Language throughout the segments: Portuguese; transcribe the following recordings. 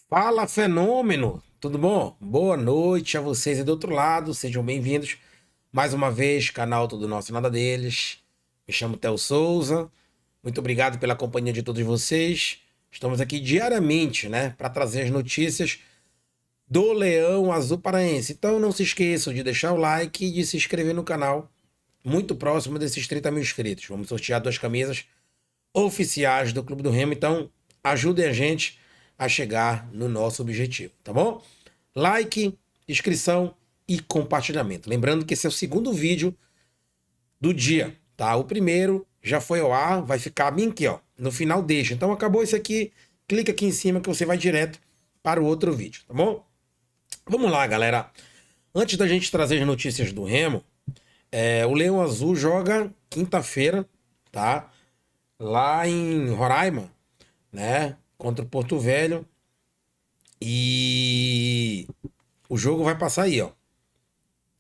Fala, fenômeno! Tudo bom? Boa noite a vocês aí do outro lado, sejam bem-vindos mais uma vez, canal Tudo Nosso e Nada Deles. Me chamo Theo Souza, muito obrigado pela companhia de todos vocês. Estamos aqui diariamente, né, para trazer as notícias do Leão Azul Paraense. Então não se esqueçam de deixar o like e de se inscrever no canal, muito próximo desses 30 mil inscritos. Vamos sortear duas camisas oficiais do Clube do Remo, então ajudem a gente a chegar no nosso objetivo, tá bom? Like, inscrição e compartilhamento. Lembrando que esse é o segundo vídeo do dia, tá? O primeiro já foi ao ar, vai ficar bem aqui, ó, no final deixa. Então acabou esse aqui, clica aqui em cima que você vai direto para o outro vídeo, tá bom? Vamos lá, galera. Antes da gente trazer as notícias do Remo, o Leão Azul joga quinta-feira, tá? Lá em Roraima, né? Contra o Porto Velho. E o jogo vai passar aí, ó.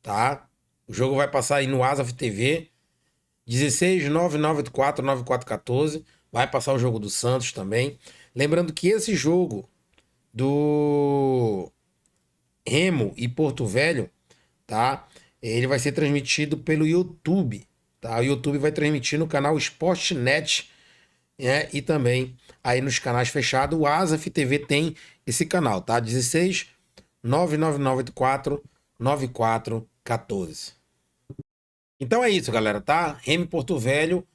Tá? O jogo vai passar aí no Asaf TV. 16 994 9414. Vai passar o jogo do Santos também. Lembrando que esse jogo do Remo e Porto Velho, tá? Ele vai ser transmitido pelo YouTube, tá? O YouTube vai transmitir no canal Sportnet, né? E também aí nos canais fechados. O Asaf TV tem esse canal, tá? 16 99984 9414. Então é isso, galera, tá? Remy Porto Velho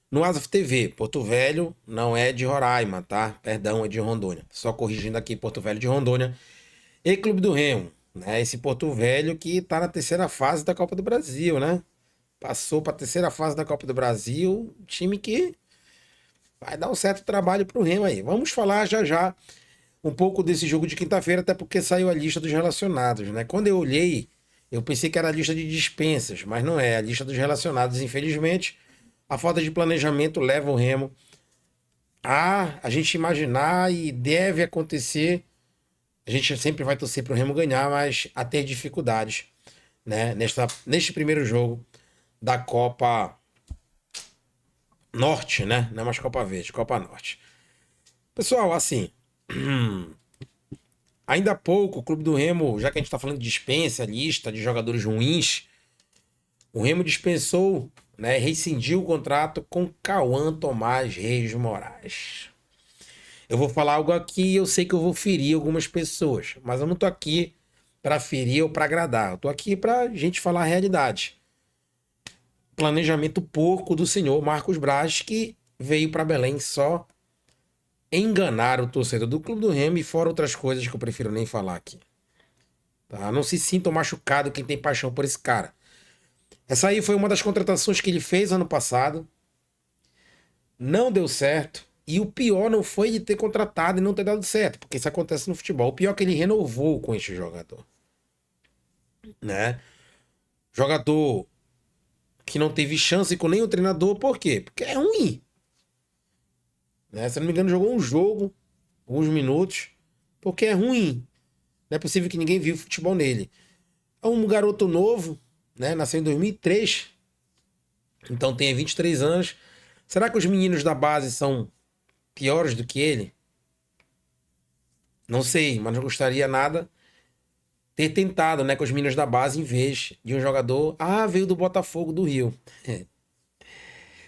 no Asaf TV. Porto Velho não é de Roraima, tá? Perdão, é de Rondônia. Só corrigindo aqui, Porto Velho de Rondônia. E Clube do Remo, né? Esse Porto Velho que tá na terceira fase da Copa do Brasil, né? Passou para a terceira fase da Copa do Brasil, time que vai dar um certo trabalho pro Remo aí. Vamos falar já já um pouco desse jogo de quinta-feira, até porque saiu a lista dos relacionados, né? Quando eu olhei, eu pensei que era a lista de dispensas, mas não é, a lista dos relacionados. Infelizmente, a falta de planejamento leva o Remo a gente imaginar e deve acontecer. A gente sempre vai torcer para o Remo ganhar, mas a ter dificuldades, né? Neste primeiro jogo da Copa Norte, né? Não é mais Copa Verde, Copa Norte. Pessoal, assim, ainda há pouco, o Clube do Remo, já que a gente está falando de dispensa, lista de jogadores ruins, o Remo dispensou, né, rescindiu o contrato com Cauã Tomás Reis Moraes. Eu vou falar algo aqui e eu sei que eu vou ferir algumas pessoas, mas eu não tô aqui para ferir ou para agradar. Eu tô aqui para gente falar a realidade. Planejamento porco do senhor Marcos Braz, que veio para Belém só enganar o torcedor do Clube do Remo e fora outras coisas que eu prefiro nem falar aqui. Tá? Não se sintam machucados quem tem paixão por esse cara. Essa aí foi uma das contratações que ele fez ano passado. Não deu certo. E o pior não foi de ter contratado e não ter dado certo, porque isso acontece no futebol. O pior é que ele renovou com este jogador, né? Jogador que não teve chance com nenhum treinador, por quê? Porque é ruim, né? Se eu não me engano, jogou um jogo, alguns minutos, porque é ruim. Não é possível que ninguém viu futebol nele. É um garoto novo, né? Nasceu em 2003, então tem 23 anos. Será que os meninos da base são piores do que ele? Não sei, mas não gostaria nada ter tentado, né, com os meninos da base em vez de um jogador, veio do Botafogo do Rio.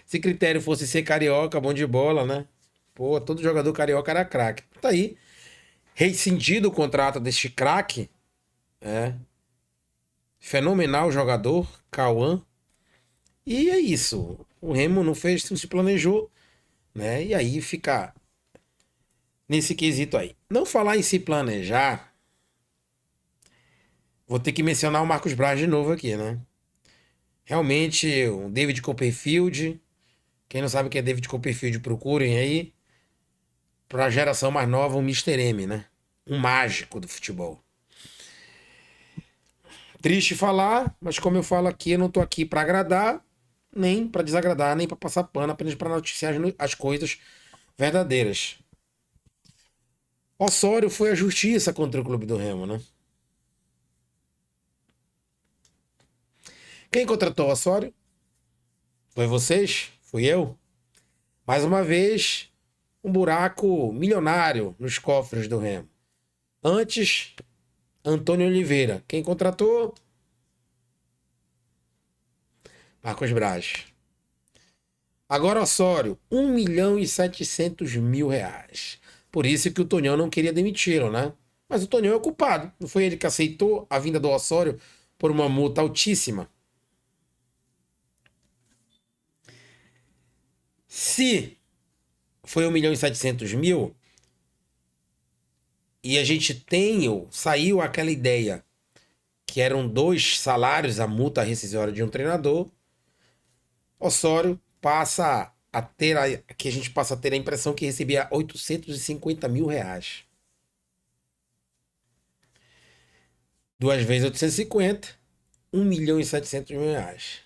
Se critério fosse ser carioca, bom de bola, né? Pô, todo jogador carioca era craque. Tá aí, rescindido o contrato deste craque, é, fenomenal jogador, Cauã. E é isso. O Remo não fez, não se planejou, né? E aí fica nesse quesito aí. Não falar em se planejar, vou ter que mencionar o Marcos Braz de novo aqui, né? Realmente, o David Copperfield, quem não sabe o que é David Copperfield, procurem aí. Pra geração mais nova, o Mister M, né? Um mágico do futebol. Triste falar, mas como eu falo aqui, eu não tô aqui pra agradar, nem pra desagradar, nem pra passar pano, apenas pra noticiar as coisas verdadeiras. Osório foi à justiça contra o Clube do Remo, né? Quem contratou o Osório? Foi vocês? Fui eu? Mais uma vez, um buraco milionário nos cofres do Remo. Antes, Antônio Oliveira. Quem contratou? Marcos Braz. Agora Osório, 1.700.000 reais. Por isso que o Tonhão não queria demiti-lo, né? Mas o Tonhão é o culpado. Não foi ele que aceitou a vinda do Osório por uma multa altíssima. Se foi 1.700.000 e a gente saiu aquela ideia que eram 2 salários a multa rescisória de um treinador, Osório passa a ter que a gente passa a ter a impressão que recebia 850.000 reais. 2 vezes 850, 1.700.000 reais.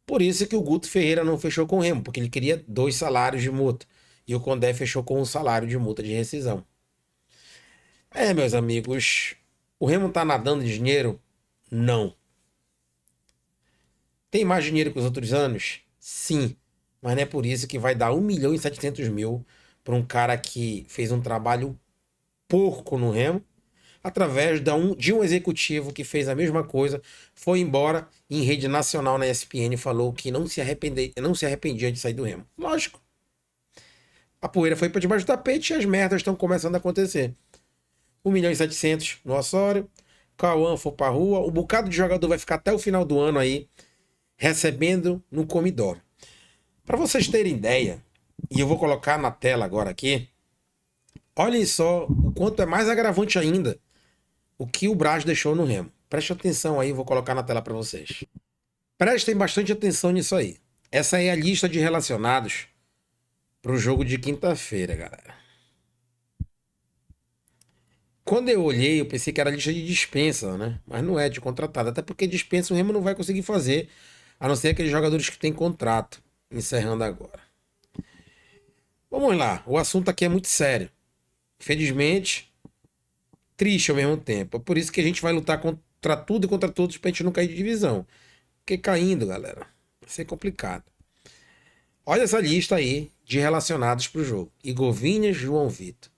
Por isso que o Guto Ferreira não fechou com o Remo, porque ele queria 2 salários de multa. E o Condé fechou com um salário de multa de rescisão. Meus amigos, o Remo tá nadando de dinheiro? Não. Tem mais dinheiro que os outros anos? Sim. Mas não é por isso que vai dar 1.700.000 para um cara que fez um trabalho porco no Remo, através de um executivo que fez a mesma coisa, foi embora em rede nacional na ESPN e falou que não se arrependia de sair do Remo. Lógico. A poeira foi para debaixo do tapete e as merdas estão começando a acontecer. 1.700.000 no Osório, Cauã for pra rua, o bocado de jogador vai ficar até o final do ano aí, recebendo no comidoro. Para vocês terem ideia, e eu vou colocar na tela agora aqui, olhem só o quanto é mais agravante ainda o que o Braz deixou no Remo. Preste atenção aí, vou colocar na tela para vocês. Prestem bastante atenção nisso aí. Essa é a lista de relacionados para o jogo de quinta-feira, galera. Quando eu olhei, eu pensei que era lista de dispensa, né? Mas não é de contratado. Até porque dispensa o Remo não vai conseguir fazer, a não ser aqueles jogadores que têm contrato. Encerrando agora. Vamos lá, o assunto aqui é muito sério. Infelizmente, triste ao mesmo tempo. É por isso que a gente vai lutar contra tudo e contra todos pra gente não cair de divisão. Porque caindo, galera, vai ser complicado. Olha essa lista aí de relacionados pro jogo. Igor Vinícius, João Vitor.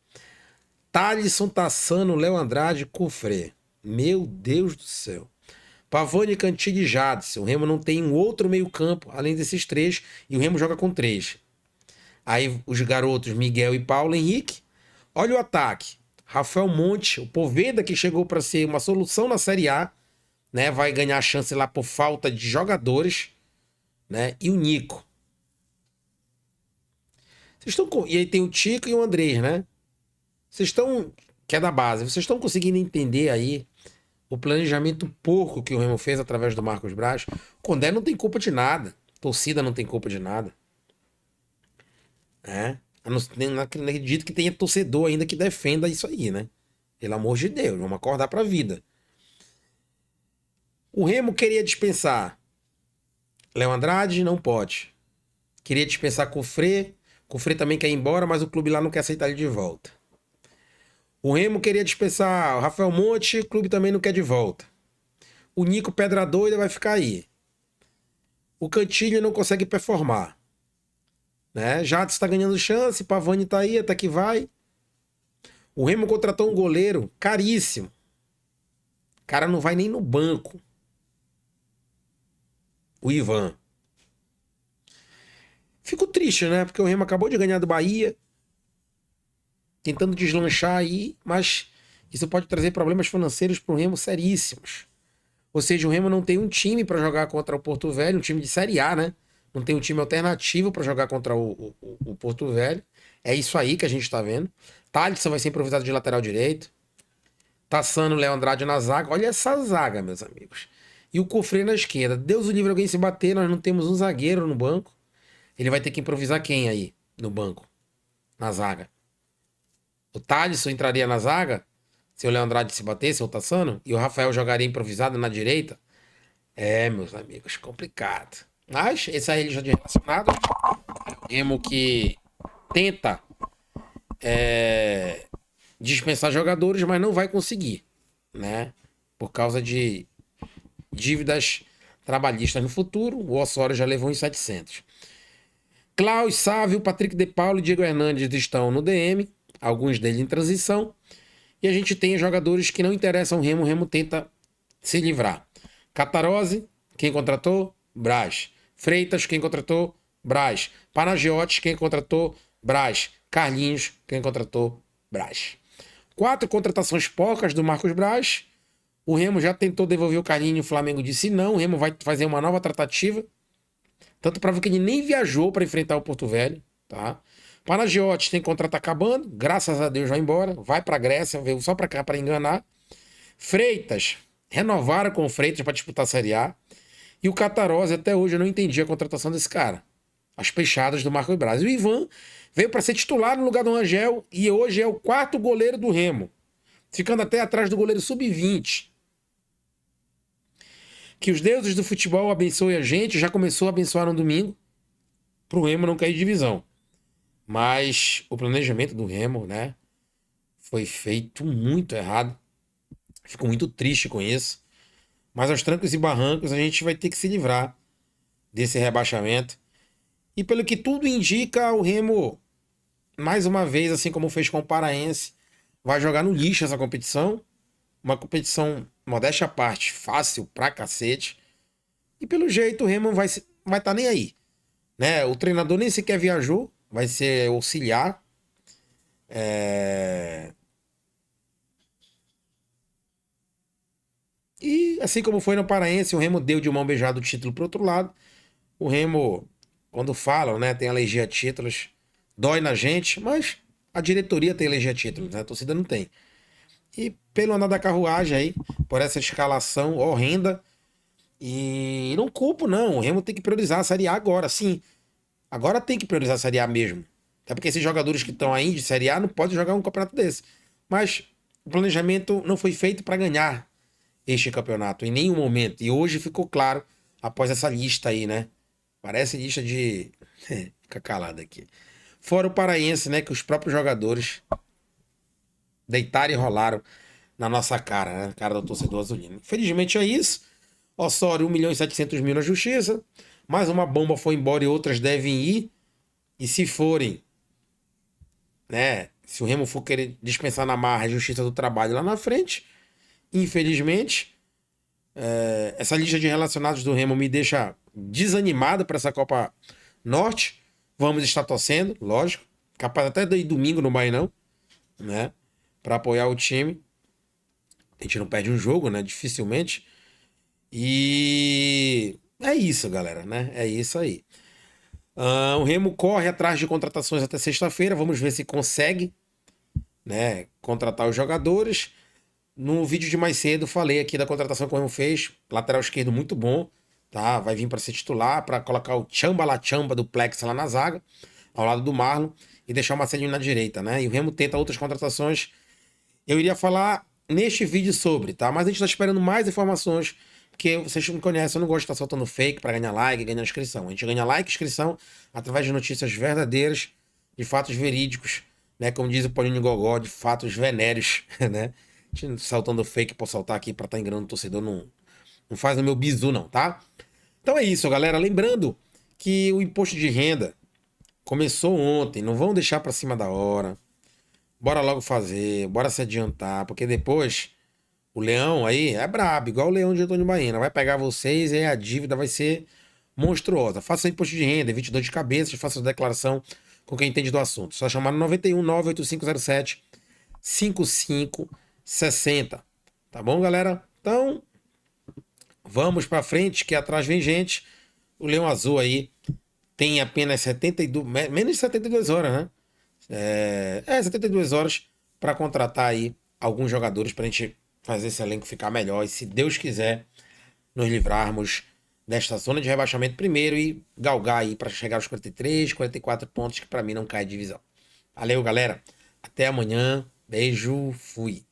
Thalisson, Tassano, Léo Andrade, Cufré. Meu Deus do céu. Pavone, Cantilho e Jadson. O Remo não tem um outro meio campo, além desses 3, e o Remo joga com 3. Aí os garotos Miguel e Paulo Henrique. Olha o ataque. Rafael Monte, o Poveda, que chegou para ser uma solução na Série A, né? Vai ganhar chance lá por falta de jogadores, né? E o Nico. E aí tem o Tico e o Andrés, né? Que é da base, vocês estão conseguindo entender aí o planejamento porco que o Remo fez através do Marcos Braz? O Condé não tem culpa de nada. A torcida não tem culpa de nada. Eu não acredito que tenha torcedor ainda que defenda isso aí, né? Pelo amor de Deus, vamos acordar pra vida. O Remo queria dispensar Léo Andrade, não pode. Queria dispensar Cufré. Cufré também quer ir embora, mas o clube lá não quer aceitar ele de volta. O Remo queria dispensar o Rafael Monte, o clube também não quer de volta. O Nico Pedra Doida vai ficar aí. O Cantilho não consegue performar. Né? Jadson está ganhando chance, Pavani tá aí, até que vai. O Remo contratou um goleiro caríssimo. O cara não vai nem no banco. O Ivan. Fico triste, né? Porque o Remo acabou de ganhar do Bahia. Tentando deslanchar aí, mas isso pode trazer problemas financeiros para o Remo seríssimos. Ou seja, o Remo não tem um time para jogar contra o Porto Velho, um time de Série A, né? Não tem um time alternativo para jogar contra o Porto Velho. É isso aí que a gente tá vendo. Thalisson vai ser improvisado de lateral direito. Tassano, Léo Andrade na zaga. Olha essa zaga, meus amigos. E o Cufré na esquerda. Deus o livre alguém se bater, nós não temos um zagueiro no banco. Ele vai ter que improvisar quem aí no banco? Na zaga. O Thalisson entraria na zaga se o Léo Andrade se batesse, ou o Tassano, e o Rafael jogaria improvisado na direita. Meus amigos, complicado. Mas esse aí ele já de relacionado. Remo que tenta dispensar jogadores, mas não vai conseguir, né? Por causa de dívidas trabalhistas no futuro. O Osório já levou uns 700. Klaus, Sávio, Patrick de Paulo e Diego Hernandes estão no DM, alguns deles em transição. E a gente tem jogadores que não interessam o Remo tenta se livrar. Catarose, quem contratou? Brás. Freitas, quem contratou? Brás. Panagiotis, quem contratou? Brás. Carlinhos, quem contratou? Brás. 4 contratações porcas do Marcos Braz. O Remo já tentou devolver o Carlinhos e o Flamengo disse não. O Remo vai fazer uma nova tratativa. Tanto para ver que ele nem viajou para enfrentar o Porto Velho. Tá? Panagiotis tem contrato acabando. Graças a Deus vai embora. Vai para a Grécia, veio só para cá para enganar. Freitas, renovaram com o Freitas para disputar a Série A. E o Catarose, até hoje eu não entendi a contratação desse cara. As peixadas do Marcos Braz. E o Ivan veio para ser titular no lugar do Angel e hoje é o 4º goleiro do Remo. Ficando até atrás do goleiro sub-20. Que os deuses do futebol abençoem a gente. Já começou a abençoar no domingo. Para o Remo não cair de divisão. Mas o planejamento do Remo, né? Foi feito muito errado. Fico muito triste com isso. Mas aos trancos e barrancos a gente vai ter que se livrar desse rebaixamento. E pelo que tudo indica, o Remo, mais uma vez, assim como fez com o Paraense, vai jogar no lixo essa competição. Uma competição, modéstia à parte, fácil pra cacete. E pelo jeito o Remo vai tá nem aí. Né? O treinador nem sequer viajou, vai ser auxiliar. E assim como foi no Paraense, o Remo deu de mão beijada o título pro outro lado. O Remo, quando falam, né, tem alergia a títulos, dói na gente, mas a diretoria tem alergia a títulos, né? A torcida não tem. E pelo andar da carruagem aí, por essa escalação horrenda, e não culpo não, o Remo tem que priorizar a Série A agora, sim. Agora tem que priorizar a Série A mesmo. Até porque esses jogadores que estão aí de Série A não podem jogar um campeonato desse. Mas o planejamento não foi feito para ganhar este campeonato em nenhum momento. E hoje ficou claro após essa lista aí, né? Parece lista de... Fica calado aqui. Fora o Paraense, né? Que os próprios jogadores deitaram e rolaram na nossa cara, né? Cara do torcedor azulino. Infelizmente é isso. Osório, 1.700.000 na justiça. Mais uma bomba foi embora e outras devem ir. E se forem, né? Se o Remo for querer dispensar na marra a Justiça do Trabalho lá na frente, infelizmente, essa lista de relacionados do Remo me deixa desanimado para essa Copa Norte. Vamos estar torcendo, lógico. Capaz até de ir domingo no Bainão, né? Para apoiar o time. A gente não perde um jogo, né? Dificilmente. E é isso, galera, né? É isso aí. O Remo corre atrás de contratações até sexta-feira. Vamos ver se consegue, né, contratar os jogadores. No vídeo de mais cedo falei aqui da contratação que o Remo fez. Lateral esquerdo muito bom, tá? Vai vir para ser titular, para colocar o Chamba La Chamba do Plex lá na zaga, ao lado do Marlon, e deixar o Marcelinho na direita, né? E o Remo tenta outras contratações. Eu iria falar neste vídeo sobre, tá? Mas a gente tá esperando mais informações, porque vocês me conhecem, eu não gosto de estar soltando fake para ganhar like, ganhar inscrição. A gente ganha like e inscrição através de notícias verdadeiras, de fatos verídicos, né? Como diz o Paulinho Gogó, de fatos venéreos, né? A gente saltando fake por saltar aqui para estar enganando o torcedor não faz o meu bizu não, tá? Então é isso, galera. Lembrando que o imposto de renda começou ontem, não vão deixar para cima da hora. Bora logo fazer, bora se adiantar, porque depois o leão aí é brabo, igual o leão de Antônio Baena. Vai pegar vocês e aí a dívida vai ser monstruosa. Faça imposto de renda, evite dor de cabeça, faça a declaração com quem entende do assunto. Só chamar no 91 98507 5560. Tá bom, galera? Então, vamos pra frente, que atrás vem gente. O Leão Azul aí tem apenas 72, menos de 72 horas, né? 72 horas para contratar aí alguns jogadores pra gente fazer esse elenco ficar melhor e, se Deus quiser, nos livrarmos desta zona de rebaixamento primeiro e galgar aí para chegar aos 43, 44 pontos, que para mim não cai divisão. Valeu, galera. Até amanhã. Beijo. Fui.